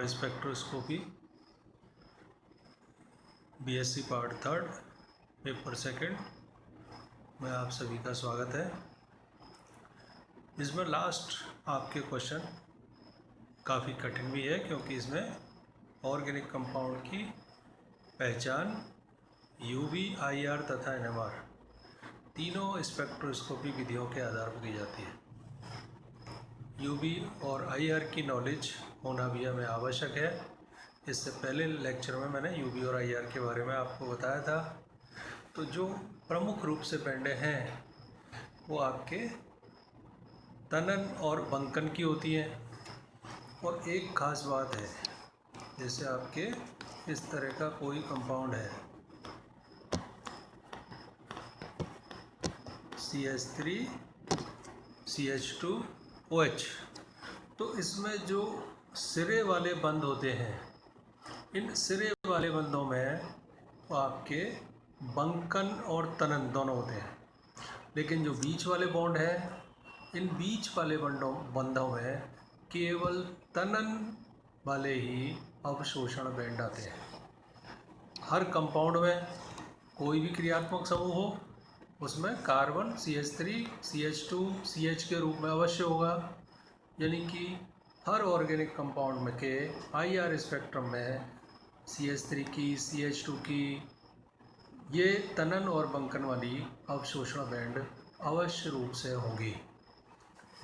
Are spectroscopy BSc part 3 paper 2 में आप सभी का स्वागत है। इसमें लास्ट आपके क्वेश्चन काफ़ी कठिन भी है, क्योंकि इसमें ऑर्गेनिक कंपाउंड की पहचान यूवी, आईआर तथा एनएमआर तीनों स्पेक्ट्रोस्कोपी विधियों के आधार पर की जाती है। यूवी और आईआर की नॉलेज होना भी हमें आवश्यक है। इससे पहले लेक्चर में मैंने यूवी और आईआर के बारे में आपको बताया था। तो जो प्रमुख रूप से बैंडें हैं वो आपके तनन और बंकन की होती हैं। और एक खास बात है, जैसे आपके इस तरह का कोई कंपाउंड है CH3 CH2OH, तो इसमें जो सिरे वाले बंध होते हैं, इन सिरे वाले बंधों में आपके बंकन और तनन दोनों होते हैं। लेकिन जो बीच वाले बॉन्ड हैं, इन बीच वाले बंधों में केवल तनन वाले ही अवशोषण बैंड आते हैं। हर कंपाउंड में कोई भी क्रियात्मक समूह हो, उसमें कार्बन CH3 CH2 CH के रूप में अवश्य होगा। यानी कि हर ऑर्गेनिक कंपाउंड में के आईआर स्पेक्ट्रम में CH3 की, CH2 की ये तनन और बंकन वाली अवशोषण बैंड अवश्य रूप से होंगी।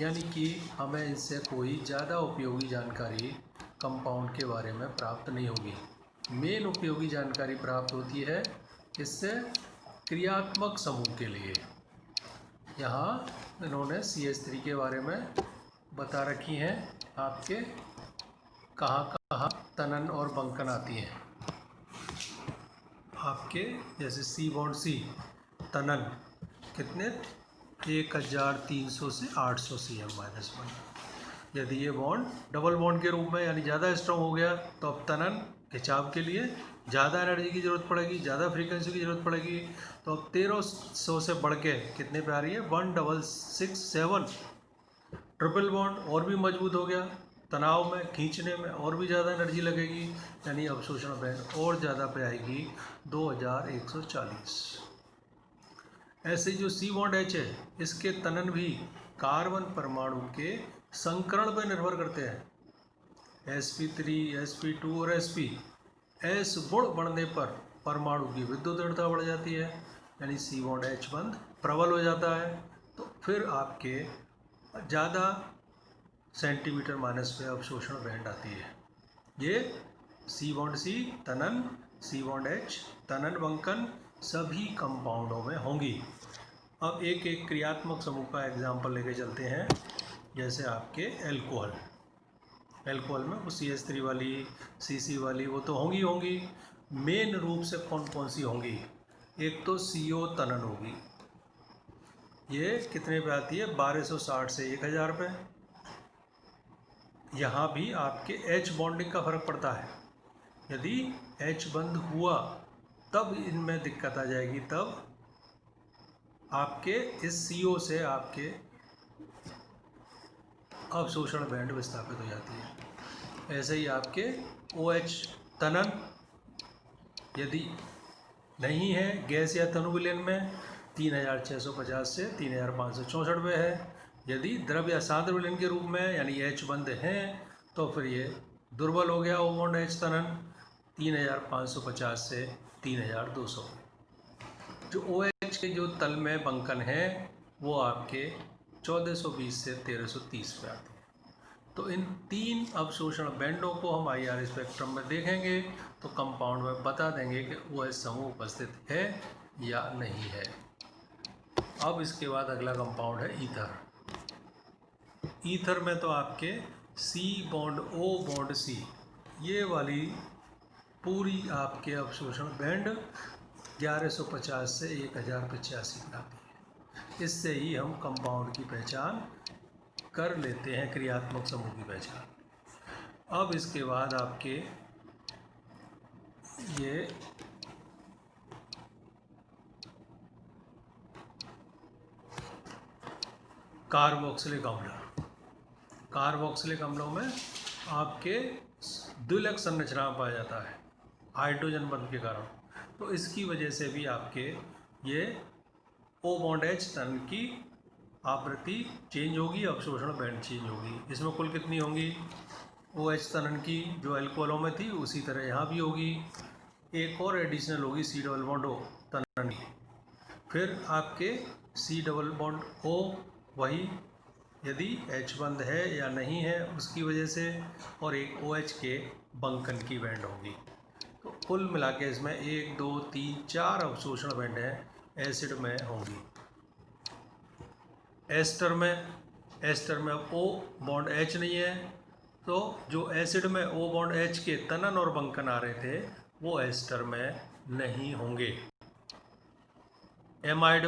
यानी कि हमें इनसे कोई ज़्यादा उपयोगी जानकारी कंपाउंड के बारे में प्राप्त नहीं होगी। मेन उपयोगी जानकारी प्राप्त होती है इससे क्रियात्मक समूह के लिए। यहाँ इन्होंने CH3 के बारे में बता रखी हैं आपके कहाँ कहाँ तनन और बंकन आती हैं। आपके जैसे C बॉन्ड C तनन कितने 1300 से 800 cm-1। यदि ये बॉन्ड डबल बॉन्ड के रूप में यानी ज़्यादा स्ट्रॉन्ग हो गया तो अब तनन खिंचाव के लिए ज़्यादा एनर्जी की ज़रूरत पड़ेगी, ज़्यादा फ्रीक्वेंसी की ज़रूरत पड़ेगी। तो अब 1300 से बढ़ के कितने पे आ रही है 1667। ट्रिपल बॉन्ड और भी मजबूत हो गया, तनाव में खींचने में और भी ज़्यादा एनर्जी लगेगी, यानी अवशोषण बैंड और ज़्यादा पे आएगी 2140। ऐसे जो C बॉन्ड H है, इसके तनन भी कार्बन परमाणु के संकरण पर निर्भर करते हैं। sp3 sp2 और sp S गुण बढ़ने पर परमाणु की विद्युत दृढ़ता बढ़ जाती है, यानी C बॉन्ड H बंध प्रबल हो जाता है। तो फिर आपके ज़्यादा सेंटीमीटर माइनस पे अवशोषण बैंड आती है। ये C बॉन्ड C तनन, C बॉन्ड H तनन बंकन सभी कंपाउंडों में होंगी। अब एक एक क्रियात्मक समूह का एग्जाम्पल लेके चलते हैं। जैसे आपके एल्कोहल में वो CH3 वाली, CC वाली वो तो होंगी। मेन रूप से कौन कौन सी होंगी? एक तो CO तनन होगी, ये कितने पे आती है 1260 से 1000 पे। यहाँ भी आपके H बॉन्डिंग का फर्क पड़ता है। यदि H बंद हुआ तब इनमें दिक्कत आ जाएगी, तब आपके इस CO से आपके अवशोषण बैंड विस्थापित हो जाती है। ऐसे ही आपके OH तनन यदि नहीं है गैस या तनु विलयन में 3650 से 3564 पे है। यदि द्रव या सांद्र विलयन के रूप में यानी H बंद हैं तो फिर ये दुर्बल हो गया O बॉन्ड H तनन 3550 से 3200। जो OH के जो तल में बंकन है वो आपके 1420 से 1330 पे आते हैं। तो इन तीन अवशोषण बैंडों को हम आईआर स्पेक्ट्रम में देखेंगे तो कंपाउंड में बता देंगे कि OH समूह उपस्थित है या नहीं है। अब इसके बाद अगला कंपाउंड है ईथर। ईथर में तो आपके C bond O bond C ये वाली पूरी आपके अवशोषण बैंड 1150 से 1085 पे आती है। इससे ही हम कंपाउंड की पहचान कर लेते हैं, क्रियात्मक समूह की पहचान। अब इसके बाद आपके ये कार्बोक्सिलिक अम्ल। कार्बोक्सिलिक अम्लों में आपके द्विलक संरचना पाया जाता है हाइड्रोजन बंध के कारण। तो इसकी वजह से भी आपके ये O बॉन्ड H तनन की आवृत्ति चेंज होगी, अवशोषण बैंड चेंज होगी। इसमें कुल कितनी होंगी? OH तनन की जो अल्कोहलों में थी उसी तरह यहाँ भी होगी। एक और एडिशनल होगी C डबल बॉन्ड O तनन की। फिर आपके C डबल बॉन्ड O वही यदि H बंध है या नहीं है उसकी वजह से, और एक OH के बंकन की बैंड होगी। तो कुल मिला के इसमें 1 2 3 4 अवशोषण बैंड हैं एसिड में होंगी। एस्टर में अब O बॉन्ड H नहीं है, तो जो एसिड में O बॉन्ड H के तनन और बंकन आ रहे थे वो एस्टर में नहीं होंगे। एमाइड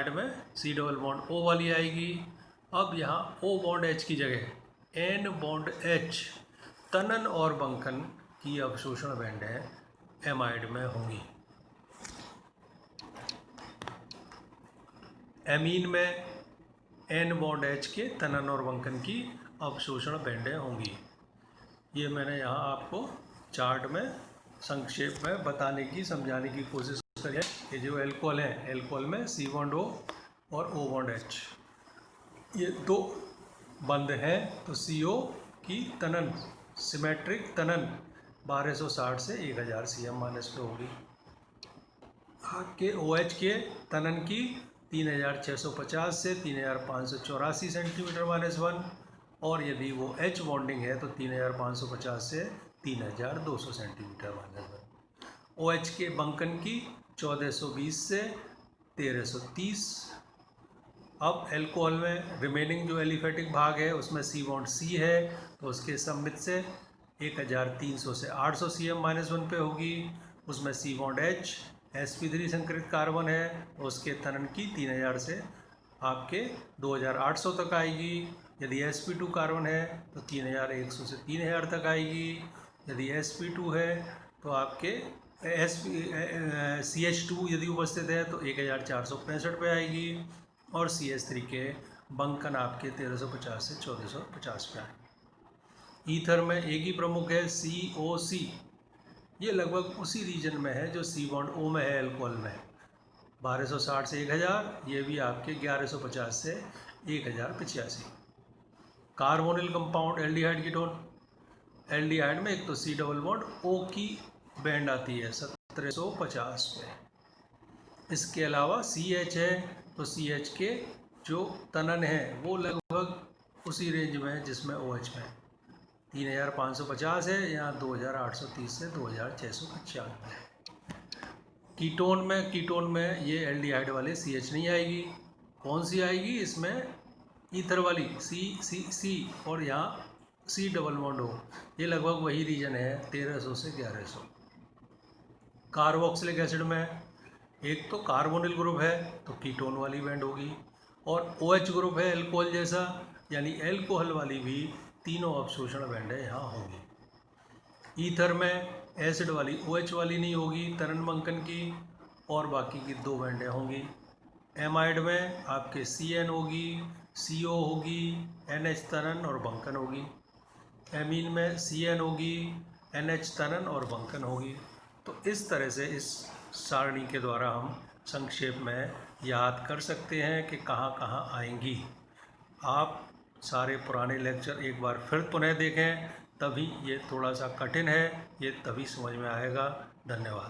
में C डबल बॉन्ड O वाली आएगी। अब यहाँ O बॉन्ड H की जगह N बॉन्ड H तनन और बंकन की अवशोषण बैंड है एमाइड में होंगी। एमीन में N बॉन्ड H के तनन और बंकन की अवशोषण बैंडें होंगी। ये मैंने यहाँ आपको चार्ट में संक्षेप में बताने की, समझाने की कोशिश करी है कि जो एल्कोहल हैं, एल्कोहल में C बॉन्ड O और O बॉन्ड H ये दो बंद हैं, तो CO की तनन सिमेट्रिक तनन 1260 से 1000 cm माइनस पे होगी। के OH के तनन की 3650 से 3584 सेंटीमीटर -1, और यदि वो H बॉन्डिंग है तो 3550 से 3200 सेंटीमीटर -1। OH के बंकन की 1420 से 1330। अब एल्कोहल में रिमेनिंग जो एलिफेटिक भाग है उसमें C बॉन्ड C है, तो उसके सम्मित से 1300 से 800 cm -1 पे होगी। उसमें C बॉन्ड H sp3 संकरित कार्बन है, तो उसके तनन की 3000 से आपके 2800 तक आएगी। यदि sp2 कार्बन है तो 3100 से 3000 तक आएगी। यदि sp2 है तो आपके CH2 यदि उपस्थित है तो 1465 पे आएगी, और CH3 के बंकन आपके 1350 से 1450 पे आएंगे। ईथर में एक ही प्रमुख है COC, ये लगभग उसी रीजन में है जो C बॉन्ड O में है एल्कोहल में, 1260 से 1000, ये भी आपके 1150 से 1085। Carbonyl compound aldehyde ketone, aldehyde में एक तो C डबल बॉन्ड O की बैंड आती है 1750 पे। इसके अलावा CH है, तो CH के जो तनन है वो लगभग उसी रेंज में है जिसमें OH में 3550 है, यहाँ 2830 से 2695 है। कीटोन में ये एल्डिहाइड वाले CH नहीं आएगी। कौन सी आएगी? इसमें ईथर वाली C और यहाँ C डबल बॉन्ड O, ये लगभग वही रीजन है 1300 से 1100। कार्बोक्सिलिक एसिड में एक तो कार्बोनिल ग्रुप है तो कीटोन वाली बैंड होगी, और OH ग्रुप है एल्कोहल जैसा, यानी एल्कोहल वाली भी तीनों अवशोषण बैंडें यहाँ होंगी। ईथर में एसिड वाली OH वाली नहीं होगी तनन बंकन की, और बाकी की दो बैंडें होंगी। एमाइड में आपके CN होगी, CO होगी, NH तनन और बंकन होगी। एमीन में CN होगी, NH तनन और बंकन होगी। तो इस तरह से इस सारणी के द्वारा हम संक्षेप में याद कर सकते हैं कि कहाँ कहाँ आएंगी। आप सारे पुराने लेक्चर एक बार फिर पुनः देखें, तभी ये थोड़ा सा कठिन है, ये तभी समझ में आएगा। धन्यवाद।